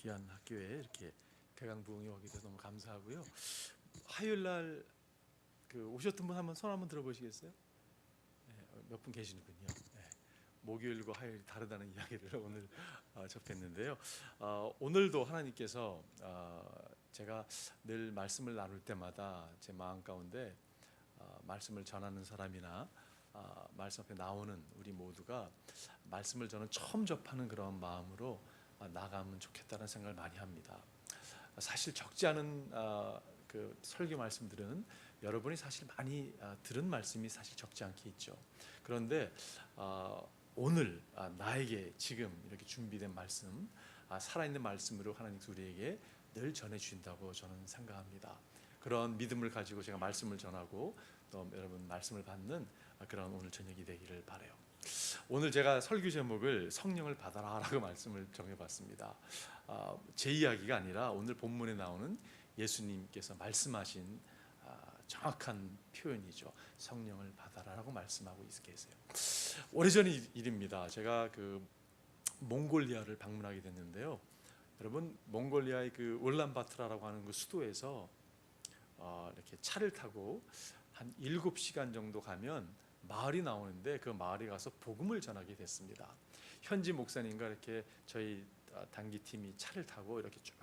귀한 학교에 이렇게 대강부흥에 오게 돼서 너무 감사하고요. 화요일 날 오셨던 분 한번 손 한번 들어보시겠어요? 네, 몇 분 계시는군요. 네, 목요일과 화요일이 다르다는 이야기를 오늘 접했는데요. 오늘도 하나님께서 제가 늘 말씀을 나눌 때마다 제 마음 가운데 말씀을 전하는 사람이나 말씀 앞에 나오는 우리 모두가 말씀을 저는 처음 접하는 그런 마음으로 나가면 좋겠다는 생각을 많이 합니다. 사실 적지 않은 그 설교 말씀들은 여러분이 사실 많이 들은 말씀이 사실 적지 않게 있죠. 그런데 오늘 나에게 지금 이렇게 준비된 말씀, 살아있는 말씀으로 하나님께서 우리에게 늘 전해주신다고 저는 생각합니다. 그런 믿음을 가지고 제가 말씀을 전하고 또 여러분 말씀을 받는 그런 오늘 저녁이 되기를 바라요. 오늘 제가 설교 제목을 성령을 받아라 라고 말씀을 정해봤습니다. 제 이야기가 아니라 오늘 본문에 나오는 예수님께서 말씀하신 정확한 표현이죠. 성령을 받아라 라고 말씀하고 계세요. 오래전 일입니다. 제가 몽골리아를 방문하게 됐는데요. 여러분, 몽골리아의 울란바토르라고 하는 수도에서 이렇게 차를 타고 한 7시간 정도 가면 마을이 나오는데 그 마을에 가서 복음을 전하게 됐습니다. 현지 목사님과 이렇게 저희 단기팀이 차를 타고 이렇게 쭉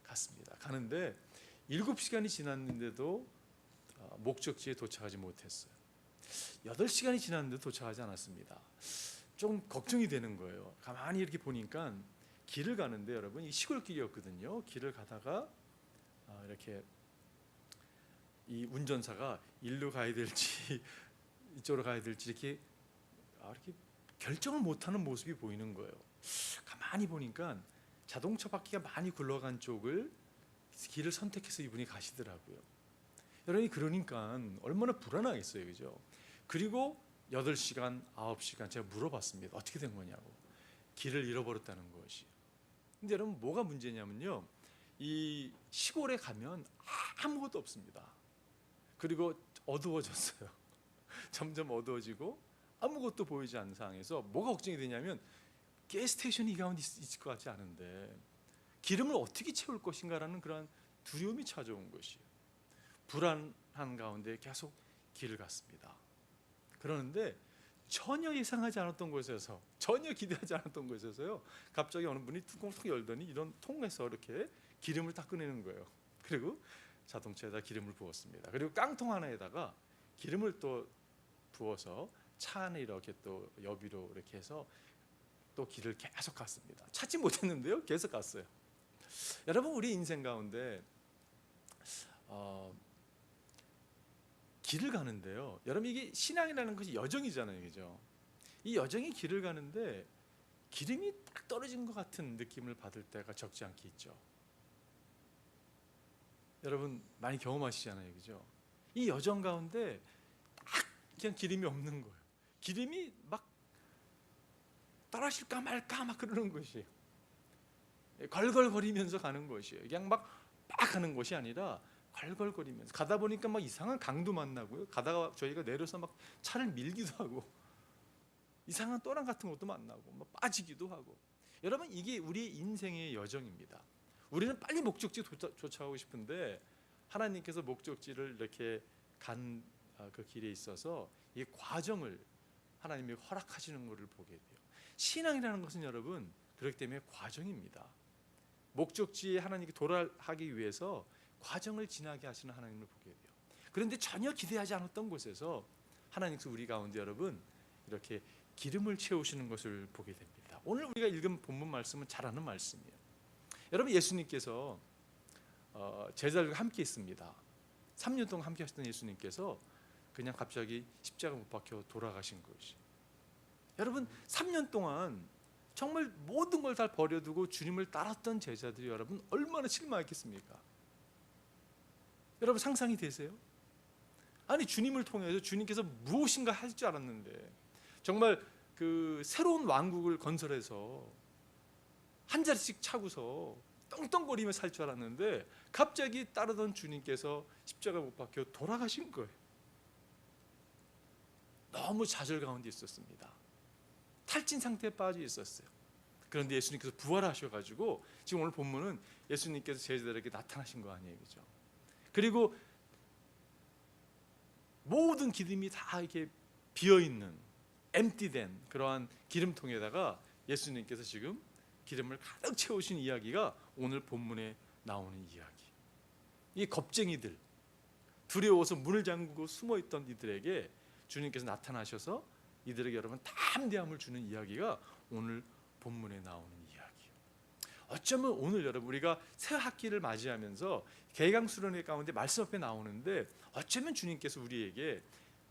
갔습니다. 가는데 7시간이 지났는데도 목적지에 도착하지 못했어요. 8시간이 지났는데도 도착하지 않았습니다. 좀 걱정이 되는 거예요. 가만히 이렇게 보니까 길을 가는데 여러분, 이 시골길이었거든요. 길을 가다가 이렇게 이 운전사가 일로 가야 될지 이쪽으로 가야 될지 이렇게 결정을 못하는 모습이 보이는 거예요. 가만히 보니까 자동차 바퀴가 많이 굴러간 쪽을 길을 선택해서 이분이 가시더라고요. 여러분이 그러니까 얼마나 불안하겠어요, 그죠? 그리고 8시간, 9시간 제가 물어봤습니다. 어떻게 된 거냐고. 길을 잃어버렸다는 것이. 근데 여러분, 뭐가 문제냐면요, 이 시골에 가면 아무것도 없습니다. 그리고 어두워졌어요. 점점 어두워지고 아무것도 보이지 않는 상황에서 뭐가 걱정이 되냐면 가스스테이션이 이 가운데 있을 것 같지 않은데 기름을 어떻게 채울 것인가라는 그런 두려움이 찾아온 것이에요. 불안한 가운데 계속 길을 갔습니다. 그러는데 전혀 예상하지 않았던 곳에서, 전혀 기대하지 않았던 곳에서요, 갑자기 어느 분이 뚜껑을 툭 열더니 이런 통에서 이렇게 기름을 딱 꺼내는 거예요. 그리고 자동차에다 기름을 부었습니다. 그리고 깡통 하나에다가 기름을 또 부어서 차 안에 이렇게 또 여비로 이렇게 해서 또 길을 계속 갔습니다. 찾지 못했는데요, 계속 갔어요. 여러분, 우리 인생 가운데 길을 가는데요, 여러분, 이게 신앙이라는 것이 여정이잖아요, 그죠? 이 여정이 길을 가는데 기름이 딱 떨어진 것 같은 느낌을 받을 때가 적지 않게 있죠. 여러분 많이 경험하시잖아요, 그죠? 이 여정 가운데 딱 그냥 기름이 없는 거예요. 기름이 막 떨어질까 말까 막 그러는 것이에요. 걸걸거리면서 가는 것이에요. 그냥 막 가는 것이 아니라 걸걸거리면서 가다 보니까 막 이상한 강도 만나고요. 가다가 저희가 내려서 막 차를 밀기도 하고 이상한 또랑 같은 것도 만나고 막 빠지기도 하고. 여러분, 이게 우리의 인생의 여정입니다. 우리는 빨리 목적지에 도착하고 싶은데 하나님께서 목적지를 이렇게 간 그 길에 있어서 이 과정을 하나님이 허락하시는 것을 보게 돼요. 신앙이라는 것은 여러분, 그렇기 때문에 과정입니다. 목적지에 하나님께 도달하기 위해서 과정을 지나게 하시는 하나님을 보게 돼요. 그런데 전혀 기대하지 않았던 곳에서 하나님께서 우리 가운데 여러분 이렇게 기름을 채우시는 것을 보게 됩니다. 오늘 우리가 읽은 본문 말씀은 잘 아는 말씀이에요. 여러분, 예수님께서 제자들과 함께 있습니다. 3년 동안 함께 하셨던 예수님께서 그냥 갑자기 십자가 못 박혀 돌아가신 것이. 여러분, 3년 동안 정말 모든 걸 다 버려두고 주님을 따랐던 제자들이 여러분 얼마나 실망했겠습니까? 여러분 상상이 되세요? 아니, 주님을 통해서 주님께서 무엇인가 할 줄 알았는데 정말 새로운 왕국을 건설해서 한 자리씩 차고서 떵떵거리며 살 줄 알았는데 갑자기 따르던 주님께서 십자가 못 박혀 돌아가신 거예요. 너무 좌절 가운데 있었습니다. 탈진 상태에 빠져 있었어요. 그런데 예수님께서 부활하셔가지고 지금 오늘 본문은 예수님께서 제자들에게 나타나신 거 아니에요, 그죠? 그리고 모든 기름이 다 이렇게 비어 있는 엠티된 그러한 기름통에다가 예수님께서 지금 기름을 가득 채우신 이야기가 오늘 본문에 나오는 이야기. 이 겁쟁이들, 두려워서 문을 잠그고 숨어있던 이들에게 주님께서 나타나셔서 이들에게 여러분 담대함을 주는 이야기가 오늘 본문에 나오는 이야기예요. 어쩌면 오늘 여러분 우리가 새 학기를 맞이하면서 개강수련회 가운데 말씀 앞에 나오는데 어쩌면 주님께서 우리에게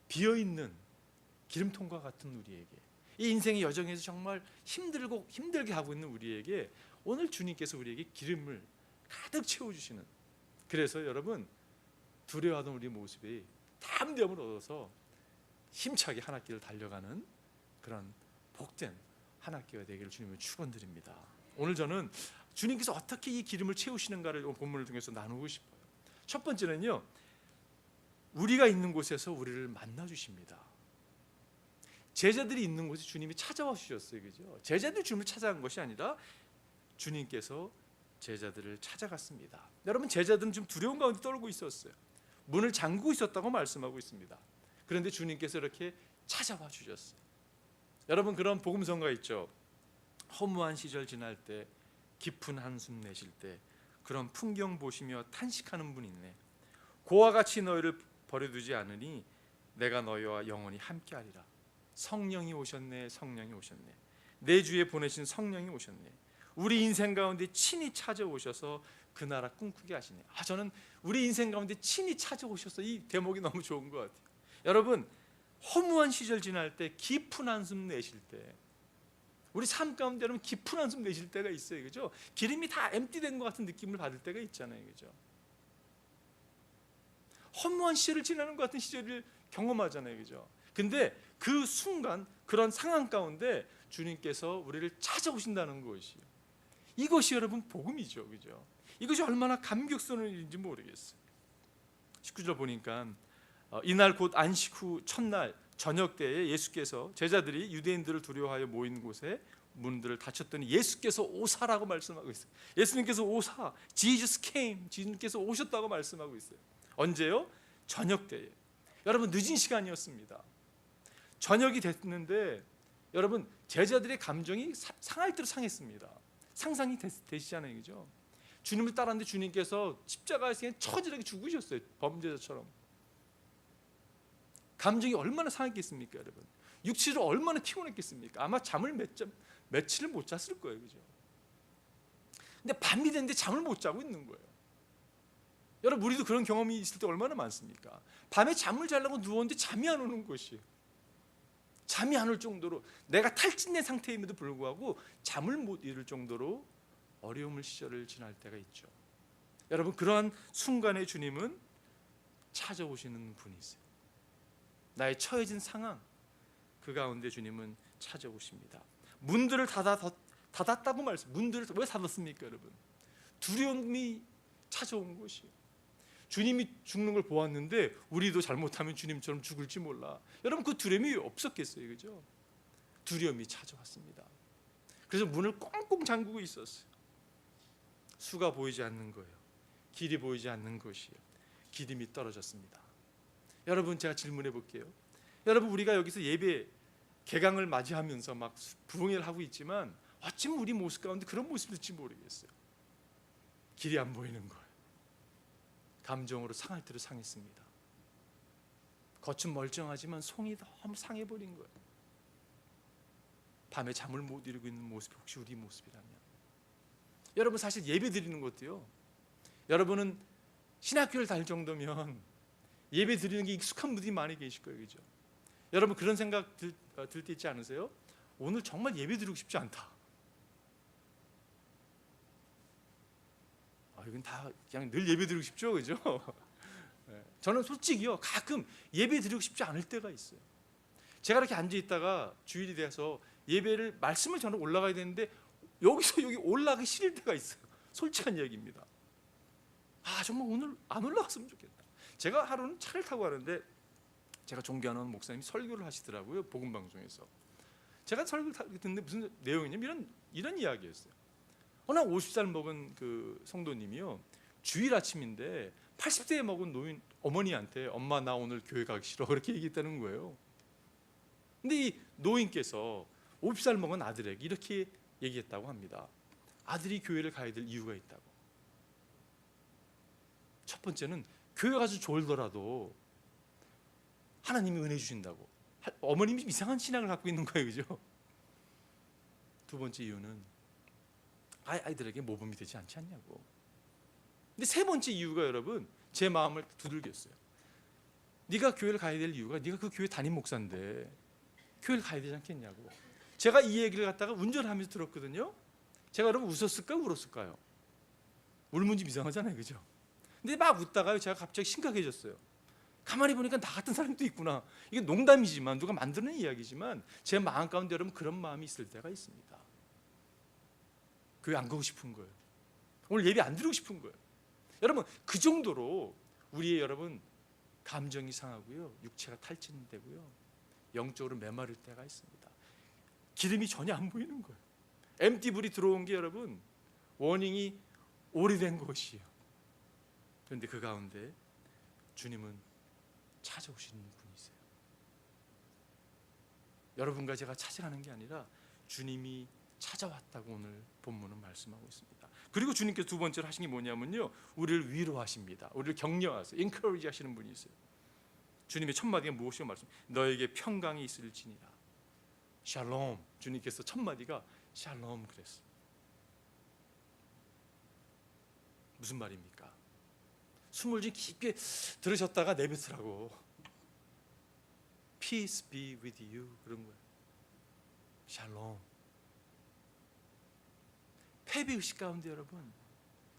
비어있는 기름통과 같은 우리에게, 이 인생의 여정에서 정말 힘들게 하고 있는 우리에게 오늘 주님께서 우리에게 기름을 가득 채워주시는, 그래서 여러분 두려워하던 우리 모습이 담대함을 얻어서 힘차게 한 학기를 달려가는 그런 복된 한 학기가 되기를 주님을 축원드립니다. 오늘 저는 주님께서 어떻게 이 기름을 채우시는가를 본문을 통해서 나누고 싶어요. 첫 번째는요, 우리가 있는 곳에서 우리를 만나 주십니다. 제자들이 있는 곳에 주님이 찾아와 주셨어요, 그죠? 제자들이 주님을 찾아간 것이 아니라 주님께서 제자들을 찾아갔습니다. 여러분, 제자들은 좀 두려운 가운데 떨고 있었어요. 문을 잠그고 있었다고 말씀하고 있습니다. 그런데 주님께서 이렇게 찾아와 주셨어요. 여러분, 그런 복음성가 있죠. 허무한 시절 지날 때, 깊은 한숨 내쉴 때 그런 풍경 보시며 탄식하는 분이 있네. 고와 같이 너희를 버려두지 않으니 내가 너희와 영원히 함께하리라. 성령이 오셨네, 성령이 오셨네. 내 주에 보내신 성령이 오셨네. 우리 인생 가운데 친히 찾아오셔서 그 나라 꿈꾸게 하시네. 저는 우리 인생 가운데 친히 찾아오셔서 이 대목이 너무 좋은 것 같아요. 여러분, 허무한 시절 지날 때, 깊은 한숨 내쉴 때, 우리 삶 가운데 여러분 깊은 한숨 내쉴 때가 있어요, 그죠? 기름이 다 엠티된 것 같은 느낌을 받을 때가 있잖아요, 그죠? 허무한 시절을 지나는 것 같은 시절을 경험하잖아요, 그죠? 근데 그 순간, 그런 상황 가운데 주님께서 우리를 찾아오신다는 것이, 이것이 여러분 복음이죠, 그죠? 이것이 얼마나 감격스러운 일인지 모르겠어요. 19절 보니까 이날 곧 안식 후 첫날 저녁 때에 예수께서 제자들이 유대인들을 두려워하여 모인 곳에 문들을 닫혔더니 예수께서 오사라고 말씀하고 있어요. 예수님께서 오사, Jesus came, 주님께서 오셨다고 말씀하고 있어요. 언제요? 저녁 때에. 여러분, 늦은 시간이었습니다. 저녁이 됐는데 여러분, 제자들의 감정이 상할 대로 상했습니다. 상상이 되시잖아요, 그죠? 주님을 따랐는데 주님께서 십자가에서 처절하게 죽으셨어요, 범죄자처럼. 감정이 얼마나 상했겠습니까, 여러분? 육체로 얼마나 피곤했겠습니까? 아마 잠을 며칠을 못 잤을 거예요, 그죠? 근데 밤이 됐는데 잠을 못 자고 있는 거예요. 여러분, 우리도 그런 경험이 있을 때 얼마나 많습니까? 밤에 잠을 자려고 누웠는데 잠이 안 오는 것이, 잠이 안 올 정도로 내가 탈진된 상태임에도 불구하고 잠을 못 이룰 정도로 어려움을 시절을 지날 때가 있죠. 여러분, 그러한 순간에 주님은 찾아오시는 분이세요. 나의 처해진 상황, 그 가운데 주님은 찾아오십니다. 문들을 닫았다고 말씀. 문들을 왜 닫았습니까, 여러분? 두려움이 찾아온 것이에요. 주님이 죽는 걸 보았는데 우리도 잘못하면 주님처럼 죽을지 몰라. 여러분, 그 두려움이 없었겠어요, 그죠? 두려움이 찾아왔습니다. 그래서 문을 꽁꽁 잠그고 있었어요. 수가 보이지 않는 거예요. 길이 보이지 않는 것이에요. 기름이 떨어졌습니다. 여러분, 제가 질문해 볼게요. 여러분, 우리가 여기서 예배 개강을 맞이하면서 막 부흥회를 하고 있지만 어쩌면 우리 모습 가운데 그런 모습일지 모르겠어요. 길이 안 보이는 거예요. 감정으로 상할 대로 상했습니다. 겉은 멀쩡하지만 속이 너무 상해버린 거예요. 밤에 잠을 못 이루고 있는 모습이 혹시 우리 모습이라면, 여러분, 사실 예배 드리는 것도요, 여러분은 신학교를 다닐 정도면 예배 드리는 게 익숙한 분들이 많이 계실 거예요, 그죠? 여러분, 그런 생각 들 때 있지 않으세요? 오늘 정말 예배 드리고 싶지 않다. 이건 다 그냥 늘 예배 드리고 싶죠, 그죠? 저는 솔직히요, 가끔 예배 드리고 싶지 않을 때가 있어요. 제가 이렇게 앉아 있다가 주일이 돼서 예배를 말씀을 전하러 올라가야 되는데 여기서 여기 올라가기 싫을 때가 있어요. 솔직한 얘기입니다. 정말 오늘 안 올라갔으면 좋겠다. 제가 하루는 차를 타고 가는데 제가 존경하는 목사님이 설교를 하시더라고요, 복음방송에서. 제가 설교 듣는데 무슨 내용이냐면 이런 이야기였어요. 어느 50살 먹은 그 성도님이요, 주일 아침인데 80대 먹은 노인 어머니한테 엄마 나 오늘 교회 가기 싫어 그렇게 얘기했다는 거예요. 근데 이 노인께서 50살 먹은 아들에게 이렇게 얘기했다고 합니다. 아들이 교회를 가야 될 이유가 있다고. 첫 번째는 교회 가서 졸더라도 하나님이 은혜 주신다고. 어머님이 이상한 신앙을 갖고 있는 거예요, 그죠? 두 번째 이유는 아이들에게 모범이 되지 않지 않냐고. 근데 세 번째 이유가 여러분 제 마음을 두들겼어요. 네가 교회를 가야 될 이유가 네가 그 교회 담임 목사인데 교회를 가야 되지 않겠냐고. 제가 이 얘기를 갖다가 운전하면서 들었거든요. 제가 여러분 웃었을까요, 울었을까요? 울면 좀 이상하잖아요, 그죠? 근데 막 웃다가요 제가 갑자기 심각해졌어요. 가만히 보니까 나 같은 사람도 있구나. 이게 농담이지만 누가 만드는 이야기지만 제 마음 가운데 여러분 그런 마음이 있을 때가 있습니다. 교회 안 가고 싶은 거예요. 오늘 예배 안 드리고 싶은 거예요. 여러분 그 정도로 우리의 여러분 감정이 상하고요, 육체가 탈진되고요, 영적으로 메마를 때가 있습니다. 기름이 전혀 안 보이는 거예요. 엠티 불이 들어온 게 여러분 워닝이 오래된 것이에요. 그런데 그 가운데 주님은 찾아오시는 분이세요. 여러분과 제가 찾아가는 게 아니라 주님이 찾아왔다고 오늘 본문은 말씀하고 있습니다. 그리고 주님께서 두 번째로 하신 게 뭐냐면요, 우리를 위로하십니다. 우리를 격려하세요. encourage 하시는 분이세요. 주님의 첫 마디가 무엇이고 말씀? 너에게 평강이 있을지니라. 샬롬. 주님께서 첫 마디가 샬롬 그랬어요. 무슨 말입니까? 숨을 좀 깊게 들으셨다가 내뱉으라고. Peace be with you 그런 거예요. 샬롬. 패배의식 가운데 여러분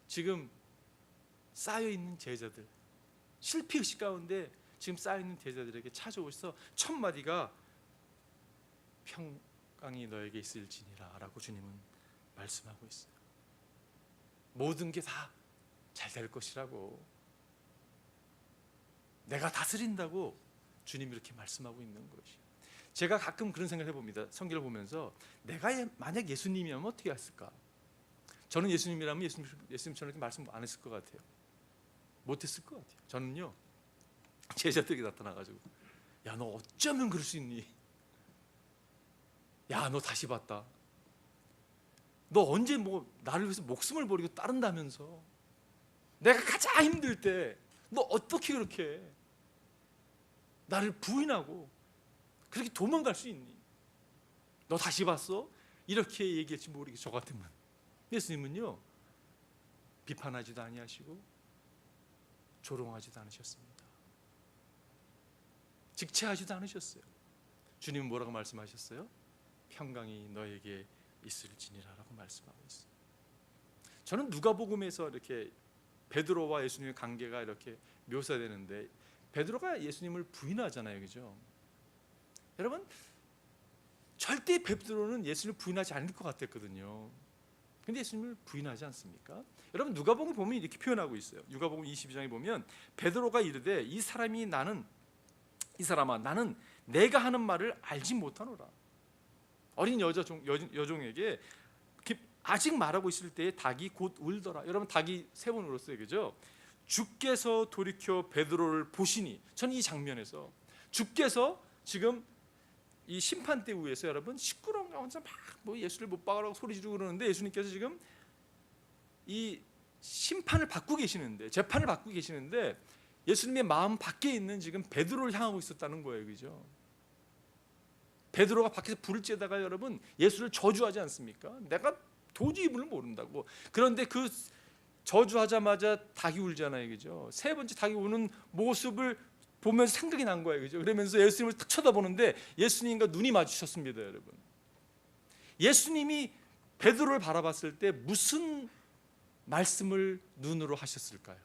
지금 쌓여있는 제자들, 실패의식 가운데 지금 쌓여있는 제자들에게 찾아오셔서 첫 마디가 평강이 너에게 있을지니라 라고 주님은 말씀하고 있어요. 모든 게 다 잘 될 것이라고, 내가 다스린다고 주님이 이렇게 말씀하고 있는 것이에요. 제가 가끔 그런 생각을 해봅니다. 성경을 보면서 내가 만약 예수님이라면 어떻게 했을까? 저는 예수님이라면 예수님처럼 이렇게 말씀 안 했을 것 같아요. 못했을 것 같아요. 저는요 제자들에게 나타나가지고 야 너 어쩌면 그럴 수 있니? 야 너 다시 봤다. 너 언제 뭐 나를 위해서 목숨을 버리고 따른다면서 내가 가장 힘들 때 너 어떻게 그렇게 나를 부인하고 그렇게 도망갈 수 있니? 너 다시 봤어? 이렇게 얘기할지 모르겠어. 저 같으면. 예수님은요 비판하지도 아니하시고 조롱하지도 않으셨습니다. 직채하지도 않으셨어요. 주님은 뭐라고 말씀하셨어요? 평강이 너에게 있을지니라라고 말씀하고 있어요. 저는 누가복음에서 이렇게 베드로와 예수님의 관계가 이렇게 묘사되는데 베드로가 예수님을 부인하잖아요, 그죠? 여러분 절대 베드로는 예수님을 부인하지 않을 것 같았거든요. 근데 예수님을 부인하지 않습니까? 여러분 누가복음 보면 이렇게 표현하고 있어요. 누가복음 22장에 보면 베드로가 이르되 이 사람아 나는 내가 하는 말을 알지 못하노라. 어린 여종에게 아직 말하고 있을 때에 닭이 곧 울더라. 여러분 닭이 세 번 울었어요, 그죠? 주께서 돌이켜 베드로를 보시니, 저는 이 장면에서 주께서 지금 이 심판대 위에서 여러분 시끄러운 가운데 막뭐 예수를 못 박으라고 소리 지르고 그러는데 예수님께서 지금 이 심판을 받고 계시는데, 재판을 받고 계시는데 예수님의 마음 밖에 있는 지금 베드로를 향하고 있었다는 거예요, 그죠? 베드로가 밖에서 불을 쬐다가 여러분 예수를 저주하지 않습니까? 내가 도저히 이분을 모른다고. 그런데 그 저주하자마자 닭이 울잖아요, 그죠? 세 번째 닭이 우는 모습을 보면서 생각이 난 거예요, 그죠? 그러면서 예수님을 딱 쳐다보는데 예수님과 눈이 마주쳤습니다, 여러분. 예수님이 베드로를 바라봤을 때 무슨 말씀을 눈으로 하셨을까요?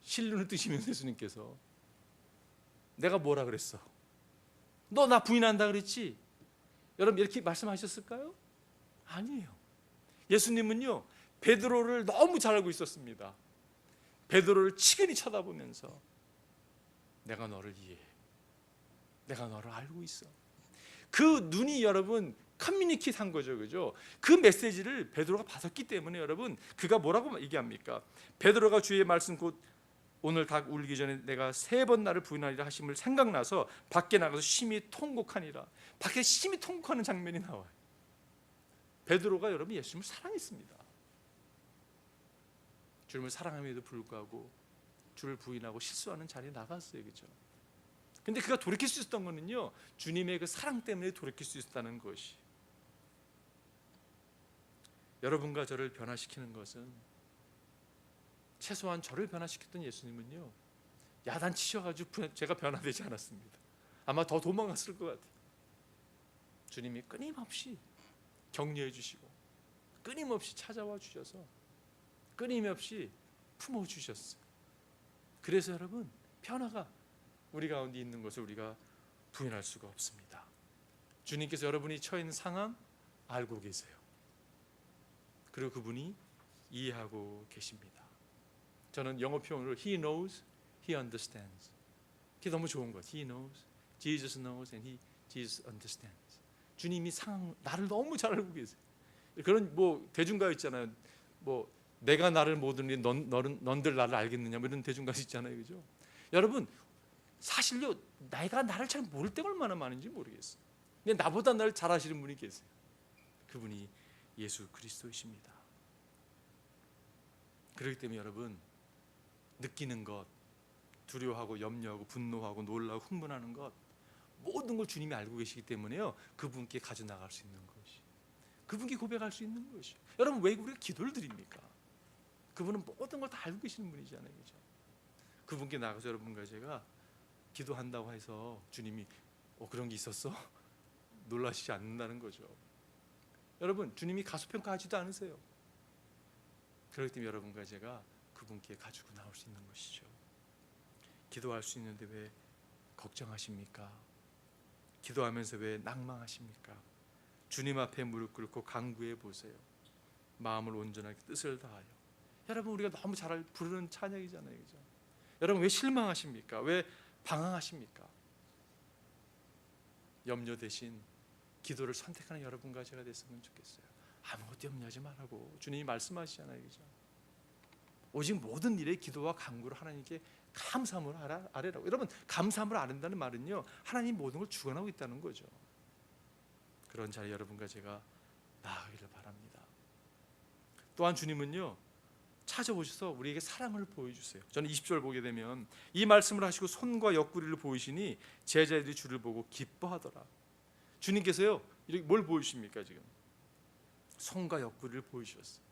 실눈을 뜨시면서 예수님께서 내가 뭐라 그랬어? 너 나 부인한다 그랬지? 여러분 이렇게 말씀하셨을까요? 아니에요. 예수님은요 베드로를 너무 잘 알고 있었습니다. 베드로를 치근히 쳐다보면서 내가 너를 이해해. 내가 너를 알고 있어. 그 눈이 여러분 커뮤니케이트 한 거죠, 그죠? 그 메시지를 베드로가 받았기 때문에 여러분 그가 뭐라고 얘기합니까? 베드로가 주의 말씀 곧 오늘 닭 울기 전에 내가 3번 나를 부인하리라 하심을 생각나서 밖에 나가서 심히 통곡하니라. 밖에 심히 통곡하는 장면이 나와요. 베드로가 여러분 예수님을 사랑했습니다. 주님을 사랑함에도 불구하고 주를 부인하고 실수하는 자리에 나갔어요, 그죠? 근데 그가 돌이킬 수 있었던 것은요, 주님의 그 사랑 때문에 돌이킬 수 있었다는 것이. 여러분과 저를 변화시키는 것은, 최소한 저를 변화시켰던 예수님은요, 야단치셔가지고 제가 변화되지 않았습니다. 아마 더 도망갔을 것 같아요. 주님이 끊임없이 격려해 주시고 끊임없이 찾아와 주셔서 끊임없이 품어주셨어요. 그래서 여러분, 변화가 우리 가운데 있는 것을 우리가 부인할 수가 없습니다. 주님께서 여러분이 처해 있는 상황 알고 계세요. 그리고 그분이 이해하고 계십니다. 저는 영어 표현으로 He knows, He understands. 그게 너무 좋은 것. He knows, Jesus knows, and Jesus understands. 주님이 상황 나를 너무 잘 알고 계세요. 그런 뭐 대중가 있잖아요. 뭐 내가 나를 모르니 넌들 나를 알겠느냐, 뭐 이런 대중가수 있잖아요, 그죠? 여러분, 사실요, 내가 나를 잘 모를 때가 얼마나 많은지 모르겠어요. 근데 나보다 나를 잘 아시는 분이 계세요. 그분이 예수 그리스도이십니다. 그렇기 때문에 여러분, 느끼는 것, 두려워하고 염려하고 분노하고 놀라고 흥분하는 것, 모든 걸 주님이 알고 계시기 때문에요, 그분께 가져나갈 수 있는 것이, 그분께 고백할 수 있는 것이. 여러분, 왜 우리가 기도를 드립니까? 그분은 모든 걸 다 알고 계시는 분이잖아요, 그죠? 그분께 나가서 여러분과 제가 기도한다고 해서 주님이 그런 게 있었어? 놀라시지 않는다는 거죠. 여러분, 주님이 가소평가하지도 않으세요. 그렇기 때문에 여러분과 제가 그분께 가지고 나올 수 있는 것이죠. 기도할 수 있는데 왜 걱정하십니까? 기도하면서 왜 낭망하십니까? 주님 앞에 무릎 꿇고 간구해 보세요. 마음을 온전하게 뜻을 다하여. 여러분, 우리가 너무 잘 부르는 찬양이잖아요, 그죠? 여러분, 왜 실망하십니까? 왜 방황하십니까? 염려 대신 기도를 선택하는 여러분과 제가 됐으면 좋겠어요. 아무것도 염려하지 말라고 주님이 말씀하시잖아요, 그죠? 오직 모든 일에 기도와 간구를 하나님께 감사함으로 아뢰라고. 여러분, 감사함을 아뢰는다는 말은요, 하나님 모든 걸 주관하고 있다는 거죠. 그런 자리에 여러분과 제가 나아가기를 바랍니다. 또한 주님은요, 찾아오셔서 우리에게 사랑을 보여주세요. 저는 20절 보게 되면 이 말씀을 하시고 손과 옆구리를 보이시니 제자들이 주를 보고 기뻐하더라. 주님께서요, 이렇게 뭘 보여주십니까? 지금 손과 옆구리를 보여주셨어요.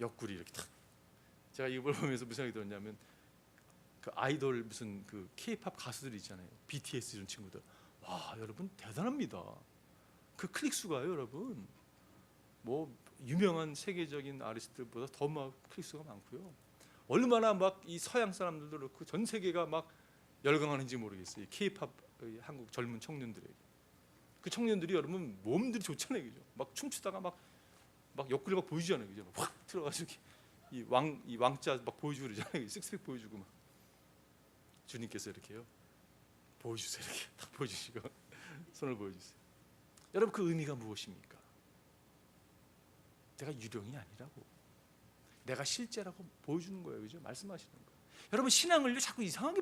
옆구리 이렇게 탁. 제가 이걸 보면서 무슨 생각이 들었냐면, 그 아이돌 무슨 그 K-팝 가수들 있잖아요, BTS 이런 친구들. 와, 여러분 대단합니다. 그 클릭 수가요, 여러분. 뭐 유명한 세계적인 아티스트들보다 더 막 클릭 수가 많고요. 얼마나 막 이 서양 사람들도 그렇고 전 세계가 막 열광하는지 모르겠어요. K-팝 한국 젊은 청년들에게. 그 청년들이 여러분 몸들이 좋잖아요, 그죠? 막 춤추다가 막 옆구리 막 보여주잖아요, 그죠? 확 들어가지고 이 왕자 막 보여주고 그러잖아요. 식스팩 보여주고 막. 주님께서 이렇게요, 보여주세요. 이렇게 딱 보여주시고 손을 보여주세요. 여러분, 그 의미가 무엇입니까? 내가 유령이 아니라고, 내가 실제라고 보여주는 거예요, 그죠? 말씀하시는 거예요. 여러분, 신앙을 자꾸 이상하게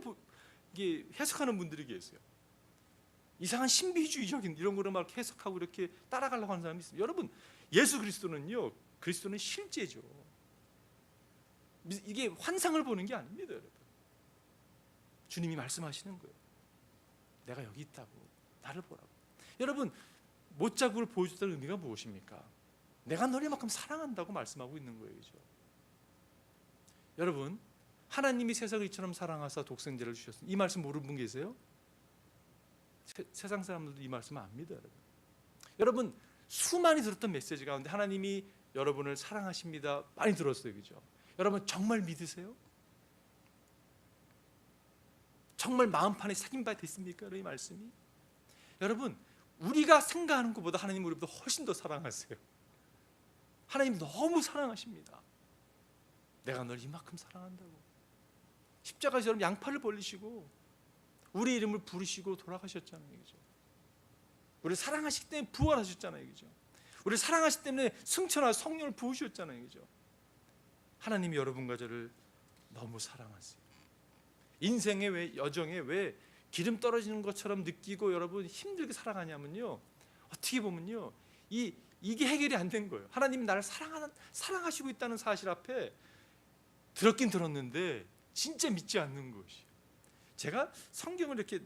이게 해석하는 분들이 계세요. 이상한 신비주의적인 이런 거를 막 해석하고 이렇게 따라가려고 하는 사람이 있어요. 여러분, 예수 그리스도는요, 그리스도는 실제죠. 이게 환상을 보는 게 아닙니다, 여러분. 주님이 말씀하시는 거예요. 내가 여기 있다고, 나를 보라고. 여러분, 못자국을 보여줬다는 의미가 무엇입니까? 내가 너를 이만큼 사랑한다고 말씀하고 있는 거예요, 그죠? 여러분, 하나님이 세상을 이처럼 사랑하사 독생자를 주셨습니다. 이 말씀 모르는 분 계세요? 세상 사람들도 이 말씀 압니다, 여러분. 여러분, 수많이 들었던 메시지 가운데 하나님이 여러분을 사랑하십니다 많이 들었어요, 그죠? 여러분, 정말 믿으세요? 정말 마음판에 새긴 바 됐습니까, 이 말씀이? 여러분, 우리가 생각하는 것보다 하나님 우리보다 훨씬 더 사랑하세요. 하나님 너무 사랑하십니다. 내가 널 이만큼 사랑한다고. 십자가에서 여러분 양팔을 벌리시고 우리 이름을 부르시고 돌아가셨잖아요, 그죠? 우리를 사랑하시기 때문에 부활하셨잖아요, 그죠? 우리를 사랑하시기 때문에 승천하 성령을 부으셨잖아요, 그죠? 하나님이 여러분과 저를 너무 사랑하세요. 인생의 왜 여정에 왜 기름 떨어지는 것처럼 느끼고 여러분 힘들게 살아가냐면요, 어떻게 보면요, 이게 해결이 안 된 거예요. 하나님이 나를 사랑하시고 있다는 사실 앞에 들었긴 들었는데 진짜 믿지 않는 것이. 제가 성경을 이렇게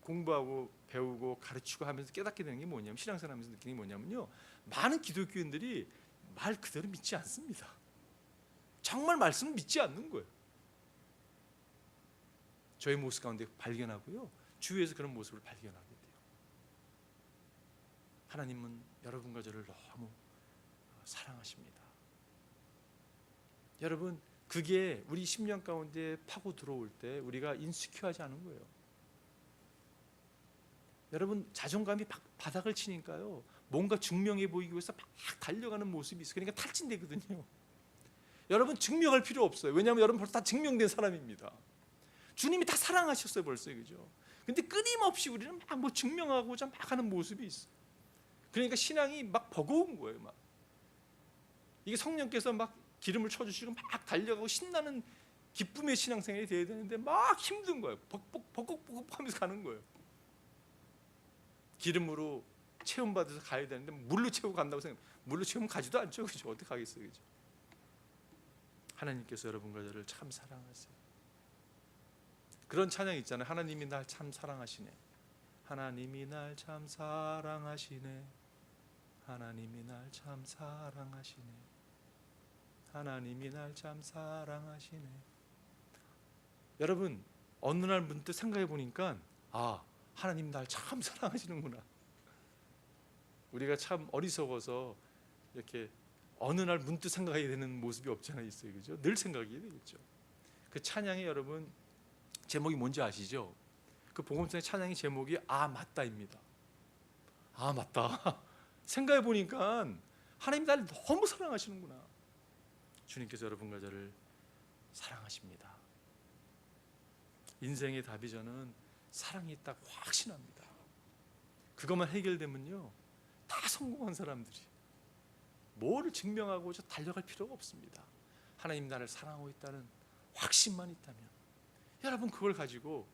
공부하고 배우고 가르치고 하면서 깨닫게 되는 게 뭐냐면, 신앙생활하면서 느끼는 게 뭐냐면요, 많은 기독교인들이 말 그대로 믿지 않습니다. 정말 말씀을 믿지 않는 거예요. 저의 모습 가운데 발견하고요, 주위에서 그런 모습을 발견하게 돼요. 하나님은 여러분과 저를 너무 사랑하십니다. 여러분, 그게 우리 심령 가운데 파고 들어올 때 우리가 인스큐어하지 않은 거예요. 여러분, 자존감이 바닥을 치니까요, 뭔가 증명해 보이기 위해서 막 달려가는 모습이 있어요. 그러니까 탈진되거든요. 여러분, 증명할 필요 없어요. 왜냐하면 여러분 벌써 다 증명된 사람입니다. 주님이 다 사랑하셨어요, 벌써, 그죠? 근데 끊임없이 우리는 막 뭐 증명하고자 막 하는 모습이 있어요. 그러니까 신앙이 막 버거운 거예요. 막 이게 성령께서 막 기름을 쳐주시고 막 달려가고 신나는 기쁨의 신앙생활이 돼야 되는데 막 힘든 거예요. 벅벅벅벅하면서 가는 거예요. 기름으로 체험받아서 가야 되는데 물로 채우고 간다고 생각. 물로 채우면 가지도 않죠, 그죠? 어떻게 가겠어요, 그죠? 하나님께서 여러분과 저를 참 사랑하세요. 그런 찬양 있잖아요. 하나님이 날 참 사랑하시네. 하나님이 날 참 사랑하시네. 하나님이 날 참 사랑하시네. 하나님이 날 참 사랑하시네. 여러분, 어느 날 문득 생각해 보니까, 아, 하나님 날 참 사랑하시는구나. 우리가 참 어리석어서 이렇게 어느 날 문득 생각하게 되는 모습이 없잖아요, 있어요, 그죠? 늘 생각이 되겠죠. 그 찬양의 여러분 제목이 뭔지 아시죠? 그 복음성의 찬양의 제목이 아 맞다입니다. 아 맞다. 생각해 보니까 하나님 나를 너무 사랑하시는구나. 주님께서 여러분과 저를 사랑하십니다. 인생의 답이 저는 사랑이 있다고 확신합니다. 그것만 해결되면요, 다 성공한 사람들이 뭐를 증명하고자 달려갈 필요가 없습니다. 하나님 나를 사랑하고 있다는 확신만 있다면 여러분, 그걸 가지고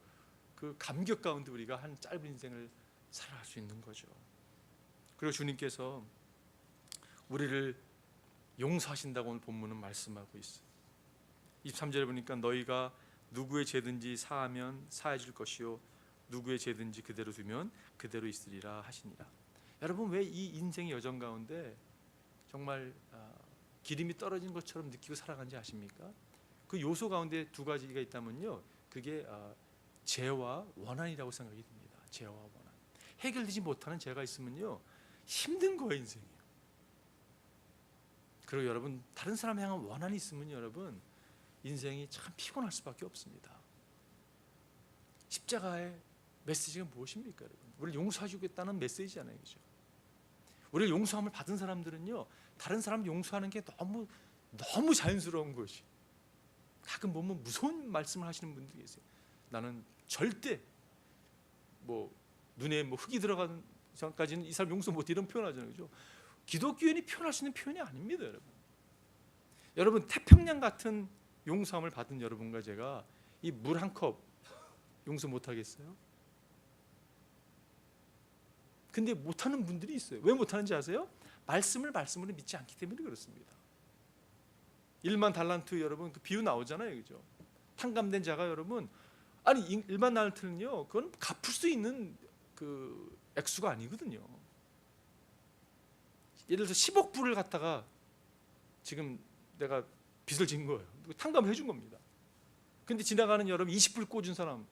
그 감격 가운데 우리가 한 짧은 인생을 살아갈 수 있는 거죠. 그리고 주님께서 우리를 용서하신다고 오늘 본문은 말씀하고 있어요. 23절에 보니까 너희가 누구의 죄든지 사하면 사해질 것이요 누구의 죄든지 그대로 두면 그대로 있으리라 하시니라. 여러분, 왜 이 인생의 여정 가운데 정말 기름이 떨어진 것처럼 느끼고 살아간지 아십니까? 그 요소 가운데 두 가지가 있다면요, 그게 죄와 원한이라고 생각이 듭니다. 죄와 원한. 해결되지 못하는 죄가 있으면요, 힘든 거예요, 인생이. 그리고 여러분, 다른 사람 향한 원한이 있으면 여러분 인생이 참 피곤할 수밖에 없습니다. 십자가의 메시지가 무엇입니까, 여러분? 우리를 용서해주겠다는 메시지잖아요, 그죠? 우리를 용서함을 받은 사람들은요, 다른 사람 용서하는 게 너무 자연스러운 것이. 가끔 보면 무서운 말씀을 하시는 분들이 계세요. 나는 절대 뭐 눈에 뭐 흙이 들어가는 전까지는 이 사람 용서 못, 이런 표현하잖아요, 그죠? 기독교인이 표현할 수 있는 표현이 아닙니다, 여러분. 여러분, 태평양 같은 용서함을 받은 여러분과 제가 이 물 한 컵 용서 못 하겠어요? 근데 못하는 분들이 있어요. 왜 못하는지 아세요? 말씀으로 믿지 않기 때문에 그렇습니다. 1만 달란트 여러분 그 비유 나오잖아요, 그죠? 탕감된 자가 여러분, 아니 1만 달란트는요, 그건 갚을 수 있는 그 액수가 아니거든요. 예를 들어서 10억 불을 갖다가 지금 내가 빚을 진 거예요. 탕감을 해준 겁니다. 근데 지나가는 여러분 20불 꽂은 사람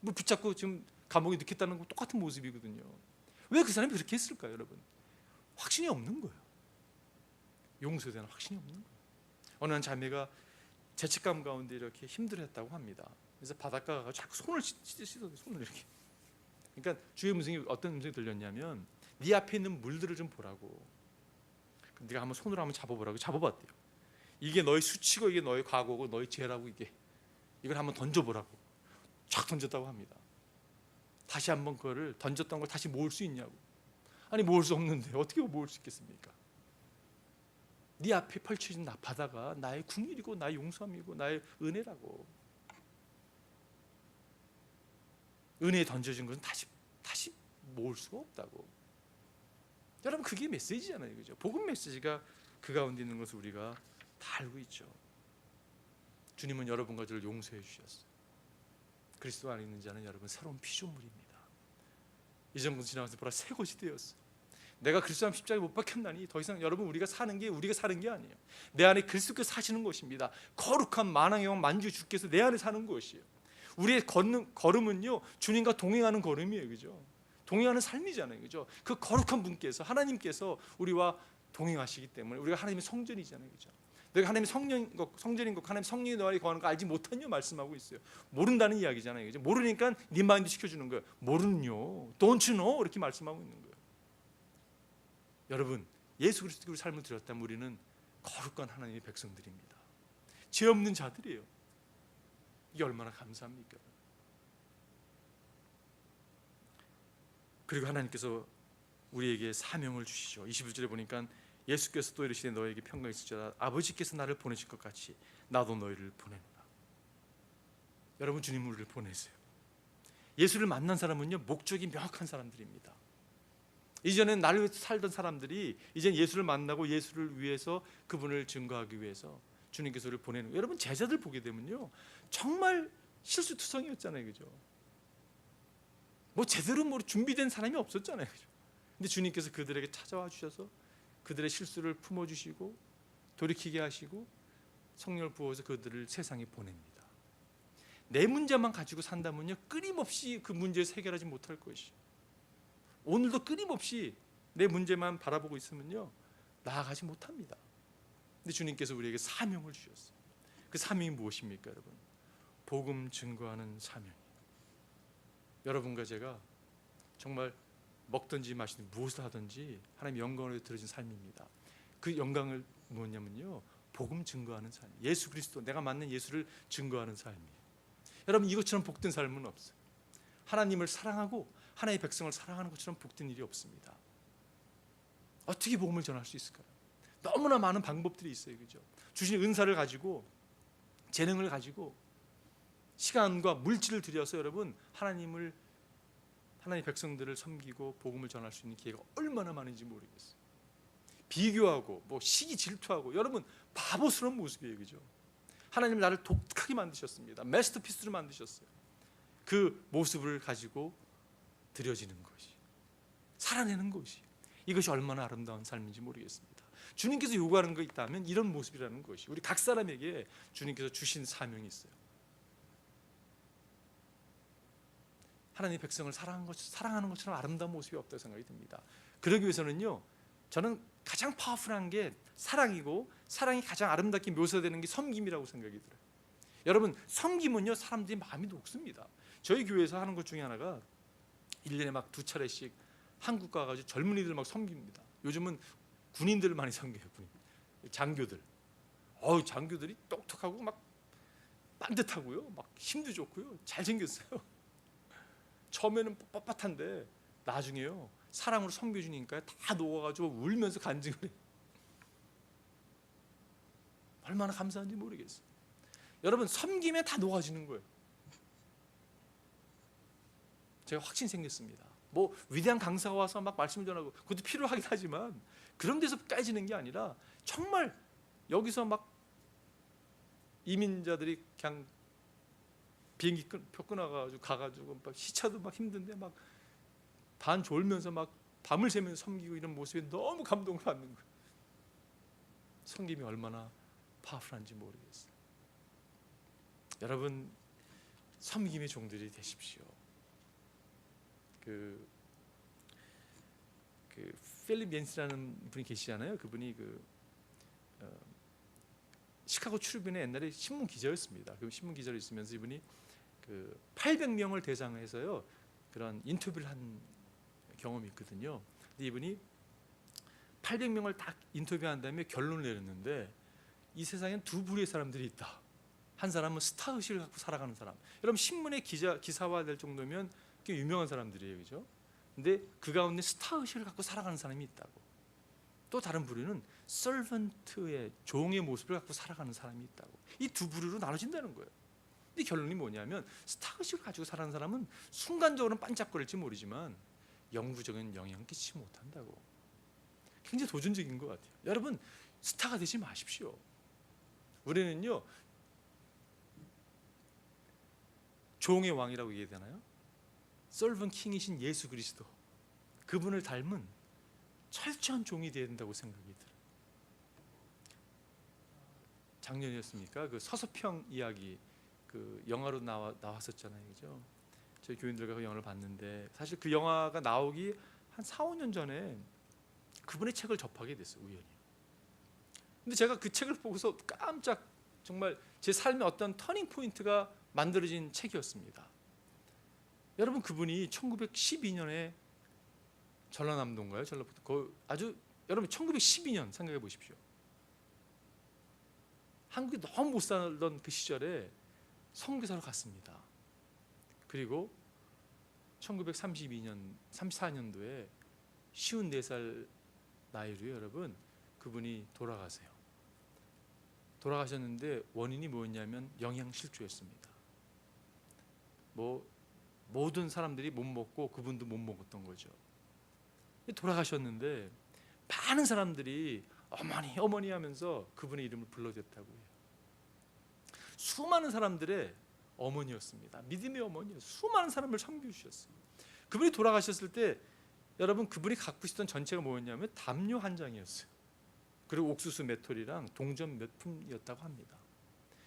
뭐 붙잡고 지금 감옥에 넣겠다는 거 똑같은 모습이거든요. 왜 그 사람이 그렇게 했을까요, 여러분? 확신이 없는 거예요. 용서에 대한 확신이 없는 거예요. 어느 한 자매가 죄책감 가운데 이렇게 힘들었다고 합니다. 그래서 바닷가 가서 자꾸 손을 씻어요, 손을 이렇게. 그러니까 주의 음성이 어떤 음성이 들렸냐면, 네 앞에 있는 물들을 좀 보라고. 네가 한번 손으로 한번 잡아보라고. 잡아봤대요. 이게 너의 수치고 이게 너의 과거고 너의 죄라고, 이걸 한번 던져보라고. 쫙 던졌다고 합니다. 다시 한번 그거를 던졌던 걸 다시 모을 수 있냐고. 아니 모을 수 없는데 어떻게 모을 수 있겠습니까? 네 앞에 펼쳐진 바다가 나의 궁일이고 나의 용서함이고 나의 은혜라고. 은혜에 던져진 것은 다시 모을 수가 없다고. 여러분 그게 메시지잖아요, 그죠? 복음 메시지가 그 가운데 있는 것을 우리가 다 알고 있죠. 주님은 여러분과 저를 용서해 주셨어요. 그리스도 안에 있는 자는 여러분 새로운 피조물입니다. 이전 것은 지나가서 보라 새 것이 되었어요. 내가 그리스도 안에 십자가에 못 박혔나니 더 이상 여러분 우리가 사는 게 아니에요. 내 안에 그리스도께서 사시는 것입니다. 거룩한 만왕의 왕 만주의 주께서 내 안에 사는 것이에요. 우리의 걸음은요 주님과 동행하는 걸음이에요, 그죠? 동행하는 삶이잖아요, 그죠? 그 거룩한 분께서 하나님께서 우리와 동행하시기 때문에 우리가 하나님의 성전이잖아요, 그죠? 내가 하나님의 성전인 것, 하나님 성령이 너와 거하는 거 알지 못하냐 말씀하고 있어요. 모른다는 이야기잖아요, 그죠? 모르니까 네 마인드 시켜주는 거예요. 모르는요, don't you know 이렇게 말씀하고 있는 거예요. 여러분 예수 그리스도의 삶을 드렸다면 우리는 거룩한 하나님의 백성들입니다. 죄 없는 자들이에요. 이게 얼마나 감사합니까? 그리고 하나님께서 우리에게 사명을 주시죠. 21절에 보니까 예수께서 또 이르시되 너에게 평강이 있을지어다 아버지께서 나를 보내실 것 같이 나도 너희를 보내노라. 여러분 주님은 우리를 보내세요. 예수를 만난 사람은요 목적이 명확한 사람들입니다. 이전엔 나를 위해서 살던 사람들이 이젠 예수를 만나고 예수를 위해서 그분을 증거하기 위해서 주님께서 우리를 보내는 거예요. 여러분 제자들 보게 되면요 정말 실수투성이었잖아요, 그죠? 뭐 제대로 뭐 준비된 사람이 없었잖아요, 그죠? 근데 주님께서 그들에게 찾아와 주셔서 그들의 실수를 품어주시고 돌이키게 하시고 성령을 부어서 그들을 세상에 보냅니다. 내 문제만 가지고 산다면요 끊임없이 그 문제를 해결하지 못할 것이에요. 오늘도 끊임없이 내 문제만 바라보고 있으면요 나아가지 못합니다. 근데 주님께서 우리에게 사명을 주셨어요. 그 사명이 무엇입니까, 여러분? 복음 증거하는 사명이에요. 여러분과 제가 정말 먹든지 마시든 무엇을 하든지 하나님 영광을 들어진 삶입니다. 그 영광을 뭐냐면요 복음 증거하는 삶, 예수 그리스도 내가 만난 예수를 증거하는 삶이에요. 여러분 이것처럼 복된 삶은 없어요. 하나님을 사랑하고 하나님의 백성을 사랑하는 것처럼 복된 일이 없습니다. 어떻게 복음을 전할 수 있을까요? 너무나 많은 방법들이 있어요, 그죠? 주신 은사를 가지고 재능을 가지고 시간과 물질을 들여서 여러분 하나님의 백성들을 섬기고 복음을 전할 수 있는 기회가 얼마나 많은지 모르겠어요. 비교하고 뭐 시기 질투하고 여러분 바보스러운 모습이에요, 그죠? 하나님 나를 독특하게 만드셨습니다. 마스터피스로 만드셨어요. 그 모습을 가지고 드려지는 것이 살아내는 것이 이것이 얼마나 아름다운 삶인지 모르겠습니다. 주님께서 요구하는 거 있다면 이런 모습이라는 것이 우리 각 사람에게 주님께서 주신 사명이 있어요. 하나님의 백성을 사랑하는 것처럼 아름다운 모습이 없다고 생각이 듭니다. 그러기 위해서는요 저는 가장 파워풀한 게 사랑이고 사랑이 가장 아름답게 묘사되는 게 섬김이라고 생각이 들어요. 여러분 섬김은요 사람들이 마음이 녹습니다. 저희 교회에서 하는 것 중에 하나가 1년에 막 2차례씩 한국 가가지고 젊은이들 막 섬깁니다. 요즘은 군인들을 많이 섬겨요. 장교들. 장교들이 똑똑하고 막 반듯하고요, 막 힘도 좋고요, 잘생겼어요. 처음에는 뻣뻣한데 나중에요 사랑으로 섬겨주니까 다 녹아가지고 울면서 간증을 해요. 얼마나 감사한지 모르겠어요. 여러분 섬김에 다 녹아지는 거예요. 제가 확신 생겼습니다. 뭐 위대한 강사가 와서 막 말씀을 전하고 그것도 필요하긴 하지만 그런 데서 깨지는 게 아니라 정말 여기서 막 이민자들이 그냥 비행기 표 끊어가지고 가가지고 막 시차도 막 힘든데 막 반 졸면서 막 밤을 새면서 섬기고 이런 모습에 너무 감동을 받는 거예요. 섬김이 얼마나 파워풀한지 모르겠어요. 여러분 섬김의 종들이 되십시오. 그 필립 옌스라는 분이 계시잖아요. 그분이 시카고 출입인의 옛날에 신문 기자였습니다. 그 신문 기자로 있으면서 이분이 800명을 대상해서요 그런 인터뷰를 한 경험이 있거든요. 근데 이분이 800명을 딱 인터뷰한 다음에 결론을 내렸는데 이 세상엔 두 부류의 사람들이 있다. 한 사람은 스타 의식을 갖고 살아가는 사람. 여러분 신문에 기사화될 정도면 꽤 유명한 사람들이에요, 그죠? 근데 그 가운데 스타 의식을 갖고 살아가는 사람이 있다고. 또 다른 부류는 서번트의 종의 모습을 갖고 살아가는 사람이 있다고. 이 두 부류로 나눠진다는 거예요. 근데 결론이 뭐냐면 스타 의식을 가지고 살아가는 사람은 순간적으로는 반짝거릴지 모르지만 영구적인 영향을 끼치지 못한다고. 굉장히 도전적인 것 같아요. 여러분, 스타가 되지 마십시오. 우리는요, 종의 왕이라고 얘기해야 되나요? 서번 킹이신 예수 그리스도, 그분을 닮은 철저한 종이 되어야 된다고 생각이 들어요. 작년이었습니까? 그 서서평 이야기 그 영화로 나왔었잖아요, 그죠? 저희 교인들과 그 영화를 봤는데 사실 그 영화가 나오기 한 4, 5년 전에 그분의 책을 접하게 됐어요, 우연히. 근데 제가 그 책을 보고서 깜짝, 정말 제 삶의 어떤 터닝 포인트가 만들어진 책이었습니다. 여러분, 그분이 1912년에 전라남도인가요? 전라북도, 아주 여러분 1912년 생각해 보십시오. 한국이 너무 못 살던 그 시절에 선교사로 갔습니다. 그리고 1932년, 34년도에 54살 나이로 여러분 그분이 돌아가세요. 돌아가셨는데 원인이 뭐였냐면 영양실조였습니다. 모든 사람들이 못 먹고 그분도 못 먹었던 거죠. 돌아가셨는데 많은 사람들이 어머니 어머니 하면서 그분의 이름을 불러댔다고 해요. 수많은 사람들의 어머니였습니다. 믿음의 어머니였어요. 수많은 사람을 섬겨주셨어요. 그분이 돌아가셨을 때 여러분, 그분이 갖고 있었던 전체가 뭐였냐면 담요 한 장이었어요. 그리고 옥수수 맷돌이랑 동전 몇 푼이었다고 합니다.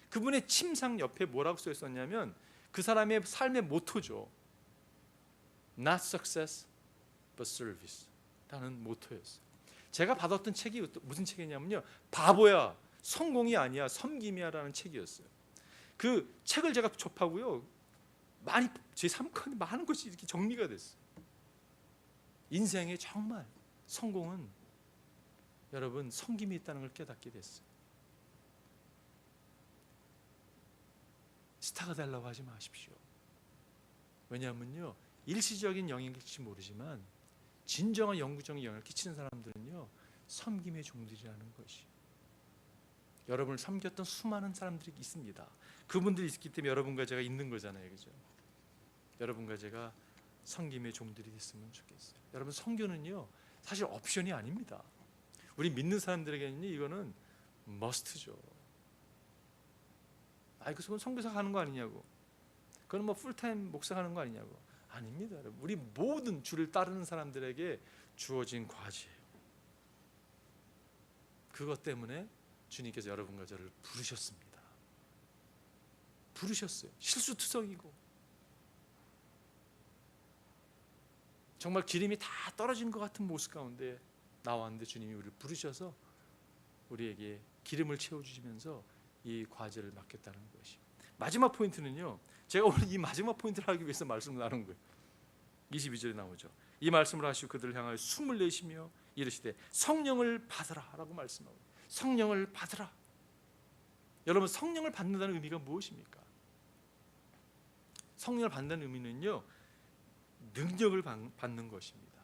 그분의 침상 옆에 뭐라고 써 있었냐면 그 사람의 삶의 모토죠. Not success but service 라는 모토였어요. 제가 받았던 책이 무슨 책이냐면요, 바보야, 성공이 아니야, 섬김이야 라는 책이었어요. 그 책을 제가 접하고요, 많이 제 삶 가운데 많은 것이 이렇게 정리가 됐어요. 인생에 정말 성공은 여러분 섬김이 있다는 걸 깨닫게 됐어요. 스타가 되려고 하지 마십시오. 왜냐하면요, 일시적인 영향을 끼칠지 모르지만 진정한 영구적인 영향을 끼치는 사람들은요, 섬김의 종들이라는 것이. 여러분을 섬겼던 수많은 사람들이 있습니다. 그분들이 있기 때문에 여러분과 제가 있는 거잖아요, 그죠? 여러분과 제가 섬김의 종들이 됐으면 좋겠어요. 여러분, 섬교는요 사실 옵션이 아닙니다. 우리 믿는 사람들에게는 이거는 머스트죠. 그건 선교사 하는 거 아니냐고, 그건 뭐 풀타임 목사 하는 거 아니냐고. 아닙니다. 우리 모든 주를 따르는 사람들에게 주어진 과제예요. 그것 때문에 주님께서 여러분과 저를 부르셨습니다. 부르셨어요. 실수투성이고 정말 기름이 다 떨어진 것 같은 모습 가운데 나왔는데 주님이 우리를 부르셔서 우리에게 기름을 채워주시면서 이 과제를 맡겼다는 것이. 마지막 포인트는요, 제가 오늘 이 마지막 포인트를 하기 위해서 말씀을 나눈 거예요. 22절에 나오죠. 이 말씀을 하시고 그들을 향하여 숨을 내쉬며 이르시되 성령을 받으라 라고 말씀하고. 성령을 받으라. 여러분, 성령을 받는다는 의미가 무엇입니까? 성령을 받는다는 의미는요, 능력을 받는 것입니다.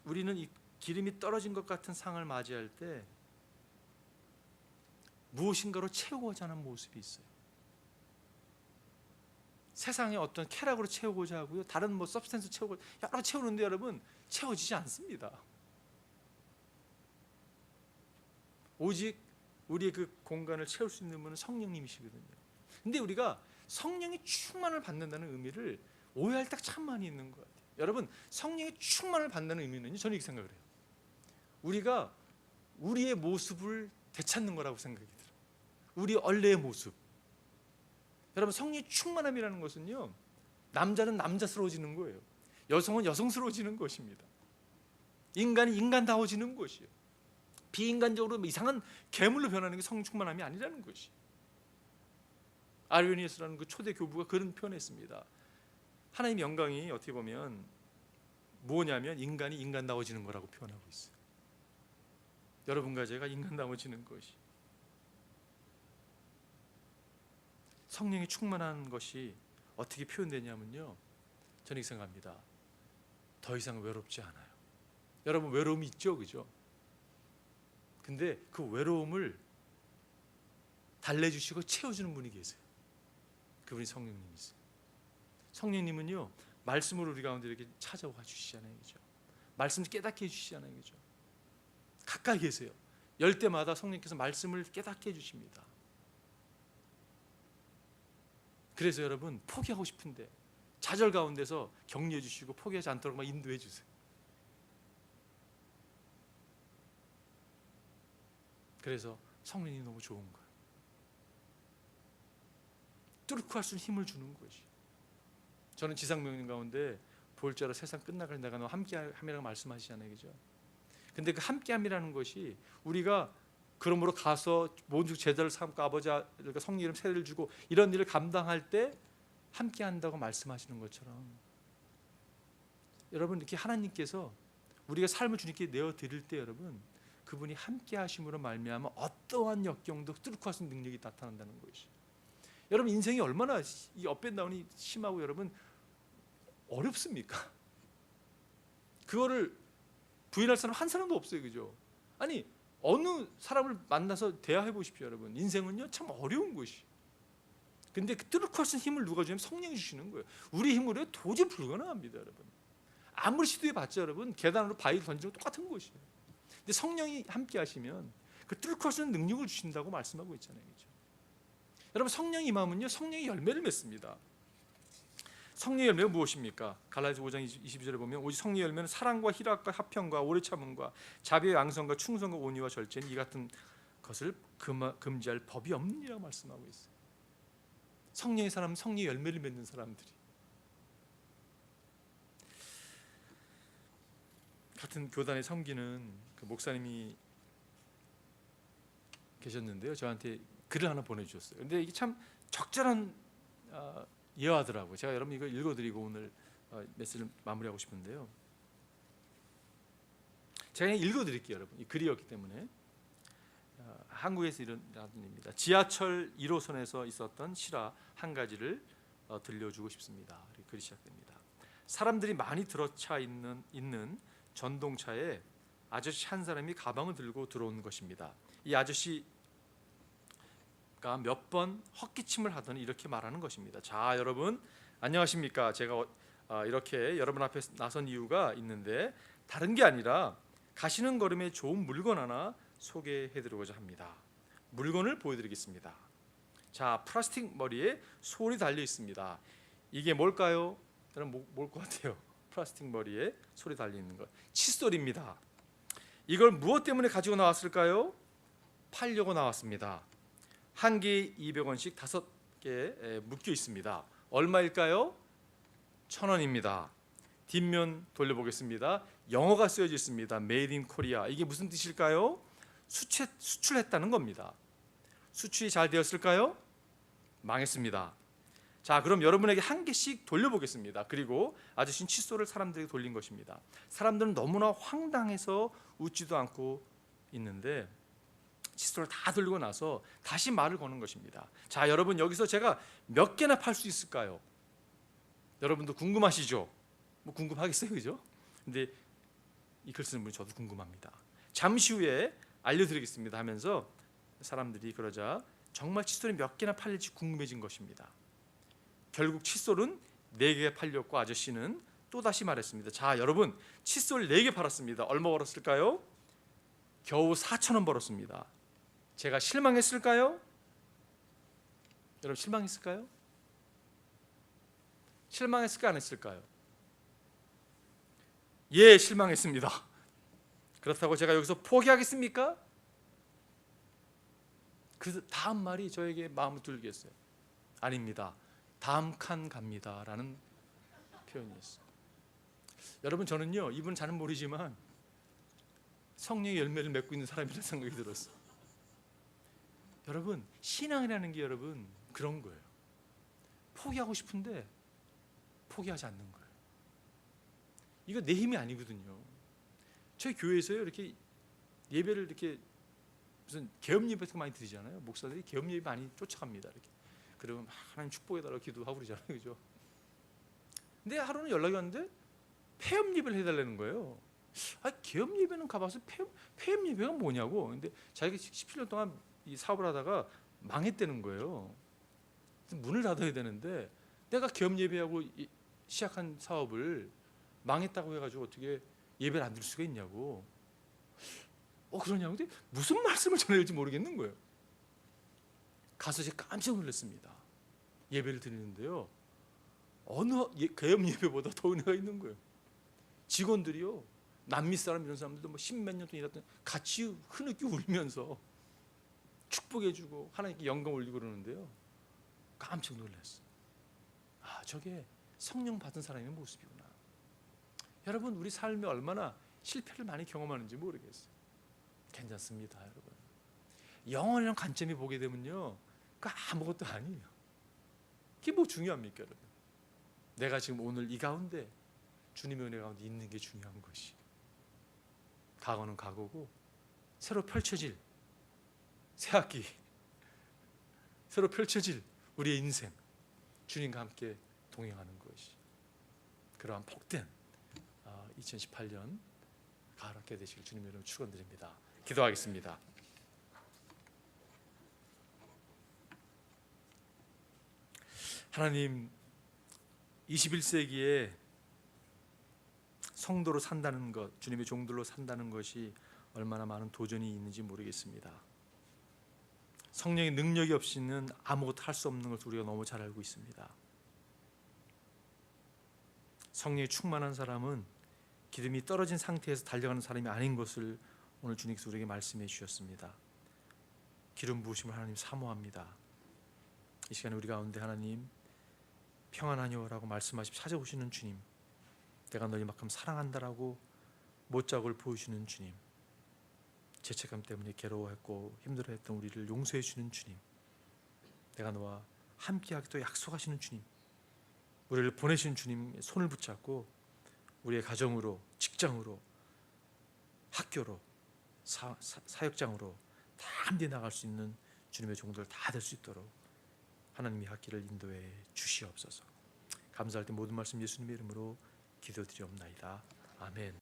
우리는 이 기름이 떨어진 것 같은 상을 맞이할 때 무엇인가로 채우고자 하는 모습이 있어요. 세상에 어떤 쾌락으로 채우고자 하고요, 다른 뭐 서브스탄스 채우고 여러 채우는데 여러분 채워지지 않습니다. 오직 우리의 그 공간을 채울 수 있는 분은 성령님이시거든요. 근데 우리가 성령의 충만을 받는다는 의미를 오해할 때가 참 많이 있는 것 같아요. 여러분, 성령의 충만을 받는다는 의미는요, 저는 이렇게 생각을 해요. 우리가 우리의 모습을 되찾는 거라고 생각이 들어요. 우리 원래의 모습. 여러분, 성령의 충만함이라는 것은요, 남자는 남자스러워지는 거예요. 여성은 여성스러워지는 것입니다. 인간이 인간다워지는 것이에요. 비인간적으로 이상한 괴물로 변하는 게 성령 충만함이 아니라는 것이. 아리오니에스라는 그 초대 교부가 그런 표현했습니다. 하나님의 영광이 어떻게 보면 뭐냐면 인간이 인간다워지는 거라고 표현하고 있어요. 여러분과 제가 인간다워지는 것이. 성령이 충만한 것이 어떻게 표현되냐면요, 저는 이렇게 생각합니다. 더 이상 외롭지 않아요. 여러분 외로움이 있죠, 그죠? 근데 그 외로움을 달래주시고 채워주는 분이 계세요. 그분이 성령님이세요. 성령님은요, 말씀으로 우리 가운데 이렇게 찾아와 주시잖아요, 그죠? 말씀을 깨닫게 해주시잖아요, 그죠? 가까이 계세요. 열 때마다 성령께서 말씀을 깨닫게 해주십니다. 그래서 여러분 포기하고 싶은데 좌절 가운데서 격려해 주시고 포기하지 않도록 막 인도해 주세요. 그래서 성령이 너무 좋은 거예요. 뚫고 할 수 있는 힘을 주는 것이. 저는 지상명령 가운데 볼자로 세상 끝나갈 내가 너 함께함이라고 말씀하시잖아요, 그죠? 근데 그 함께함이라는 것이 우리가 그러므로 가서 모든 제자를 삼고 아버지 성령 이름 세례를 주고 이런 일을 감당할 때 함께한다고 말씀하시는 것처럼, 여러분 이렇게 하나님께서 우리가 삶을 주님께 내어 드릴 때 여러분 그분이 함께하심으로 말미암아 어떠한 역경도 뚫고 할 수 있는 능력이 나타난다는 것이. 여러분 인생이 얼마나 이 업앤다운이 심하고 여러분 어렵습니까? 그거를 부인할 사람 한 사람도 없어요, 그죠? 아니 어느 사람을 만나서 대화해 보십시오, 여러분. 인생은요 참 어려운 것이. 근데 그 뚫고 할 수 있는 힘을 누가 주냐면 성령이 주시는 거예요. 우리 힘으로 도저히 불가능합니다, 여러분. 아무리 시도해 봤자 여러분 계단으로 바위를 던지는 거 똑같은 것이에요. 근데 성령이 함께 하시면 그 뚫고 할 수 있는 능력을 주신다고 말씀하고 있잖아요, 그죠? 여러분 성령이 임하면요 성령이 열매를 맺습니다. 성령의 열매가 무엇입니까? 갈라디아서 5장 22절에 보면 오직 성령의 열매는 사랑과 희락과 화평과 오래 참음과 자비와 양선과 충성과 온유와 절제는 이 같은 것을 금지할 법이 없느니라고 말씀하고 있어요. 성령의 사람은 성령의 열매를 맺는 사람들이. 같은 교단에 섬기는 그 목사님이 계셨는데요, 저한테 글을 하나 보내주셨어요. 근데 이게 참 적절한 예화더라고요. 제가 여러분 이거 읽어드리고 오늘 메시지를 마무리하고 싶은데요, 제가 그냥 읽어드릴게요, 여러분. 이 글이었기 때문에. 한국에서 일어난 일입니다. 지하철 1호선에서 있었던 실화 한 가지를 들려주고 싶습니다. 글이 시작됩니다. 사람들이 많이 들어차 있는 전동차에 아저씨 한 사람이 가방을 들고 들어온 것입니다. 이 아저씨가 몇 번 헛기침을 하더니 이렇게 말하는 것입니다. 자, 여러분 안녕하십니까? 제가 이렇게 여러분 앞에 나선 이유가 있는데 다른 게 아니라 가시는 걸음에 좋은 물건 하나 소개해드리고자 합니다. 물건을 보여드리겠습니다. 자, 플라스틱 머리에 솔이 달려 있습니다. 이게 뭘까요? 여러분 뭘 것 같아요? 플라스틱 머리에 솔이 달려 있는 것, 칫솔입니다. 이걸 무엇 때문에 가지고 나왔을까요? 팔려고 나왔습니다. 한 개에 200원씩 5개 묶여 있습니다. 얼마일까요? 1,000원입니다. 뒷면 돌려보겠습니다. 영어가 쓰여져 있습니다. Made in Korea. 이게 무슨 뜻일까요? 수출했다는 겁니다. 수출이 잘 되었을까요? 망했습니다. 자, 그럼 여러분에게 한 개씩 돌려보겠습니다. 그리고 아저씨는 칫솔을 사람들에게 돌린 것입니다. 사람들은 너무나 황당해서 웃지도 않고 있는데 칫솔을 다 돌리고 나서 다시 말을 거는 것입니다. 자, 여러분 여기서 제가 몇 개나 팔 수 있을까요? 여러분도 궁금하시죠? 뭐 궁금하겠어요, 그죠? 근데 이 글 쓰는 분이 저도 궁금합니다. 잠시 후에 알려드리겠습니다 하면서 사람들이 그러자 정말 칫솔이 몇 개나 팔릴지 궁금해진 것입니다. 결국 칫솔은 4개 팔렸고 아저씨는 또다시 말했습니다. 자, 여러분 칫솔 4개 팔았습니다. 얼마 벌었을까요? 겨우 4,000원 벌었습니다. 제가 실망했을까요? 여러분 실망했을까요? 실망했을까 안 했을까요? 예, 실망했습니다. 그렇다고 제가 여기서 포기하겠습니까? 그 다음 말이 저에게 마음을 들게 했어요. 아닙니다. 다음 칸 갑니다 라는 표현이었어요. 여러분 저는요, 이분 잘은 모르지만 성령의 열매를 맺고 있는 사람이라는 생각이 들었어요. 여러분 신앙이라는 게 여러분 그런 거예요. 포기하고 싶은데 포기하지 않는 거예요. 이거 내 힘이 아니거든요. 저희 교회에서요 이렇게 예배를 이렇게 무슨 계엄 예배 같은 거 많이 드리잖아요. 목사들이 계엄 예배 많이 쫓아갑니다. 이렇게 그러면 막 하나님 축복해달라고 기도하고 그러잖아요, 그죠? 근데 하루는 연락이 왔는데 폐업 예배를 해달라는 거예요. 개업 예배는 가봐서 폐업 예배가 뭐냐고. 근데 자기가 17년 동안 이 사업을 하다가 망했다는 거예요. 문을 닫아야 되는데 내가 개업 예배하고 시작한 사업을 망했다고 해가지고 어떻게 예배를 안 드릴 수가 있냐고. 그러냐고. 근데 무슨 말씀을 전해야 될지 모르겠는 거예요. 가서 제가 깜짝 놀랐습니다. 예배를 드리는데요, 어느 개업 예배보다 더 은혜가 있는 거예요. 직원들이요, 남미 사람 이런 사람들도 뭐 십몇 년 동안 일했던 같이 흐느끼 울면서 축복해주고 하나님께 영광 올리고 그러는데요, 깜짝 놀랐어요. 저게 성령 받은 사람의 모습이구나. 여러분, 우리 삶에 얼마나 실패를 많이 경험하는지 모르겠어요. 괜찮습니다, 여러분. 영원이라는 관점이 보게 되면요, 그 아무것도 아니에요. 그게 뭐 중요합니까, 여러분? 내가 지금 오늘 이 가운데 주님의 은혜 가운데 있는 게 중요한 것이. 과거는 과거고 새로 펼쳐질 새 학기, 새로 펼쳐질 우리의 인생, 주님과 함께 동행하는 것이, 그러한 복된 2018년 가을 학기 되시길 주님의 이름으로 축원드립니다. 기도하겠습니다. 하나님, 21세기에 성도로 산다는 것, 주님의 종들로 산다는 것이 얼마나 많은 도전이 있는지 모르겠습니다. 성령의 능력이 없이는 아무것도 할 수 없는 것을 우리가 너무 잘 알고 있습니다. 성령이 충만한 사람은 기름이 떨어진 상태에서 달려가는 사람이 아닌 것을 오늘 주님께서 우리에게 말씀해 주셨습니다. 기름 부으심을 하나님 사모합니다. 이 시간에 우리 가운데 하나님 평안하니오라고 말씀하시고 찾아오시는 주님, 내가 널 이만큼 사랑한다라고 못자국을 보여주시는 주님, 죄책감 때문에 괴로워했고 힘들어했던 우리를 용서해 주는 주님, 내가 너와 함께하기도 약속하시는 주님, 우리를 보내신 주님의 손을 붙잡고 우리의 가정으로, 직장으로, 학교로, 사역장으로 다 함께 나갈 수 있는 주님의 종들 다 될 수 있도록 하나님의 학기를 인도해 주시옵소서. 감사할 때 모든 말씀 예수님의 이름으로 기도드리옵나이다. 아멘.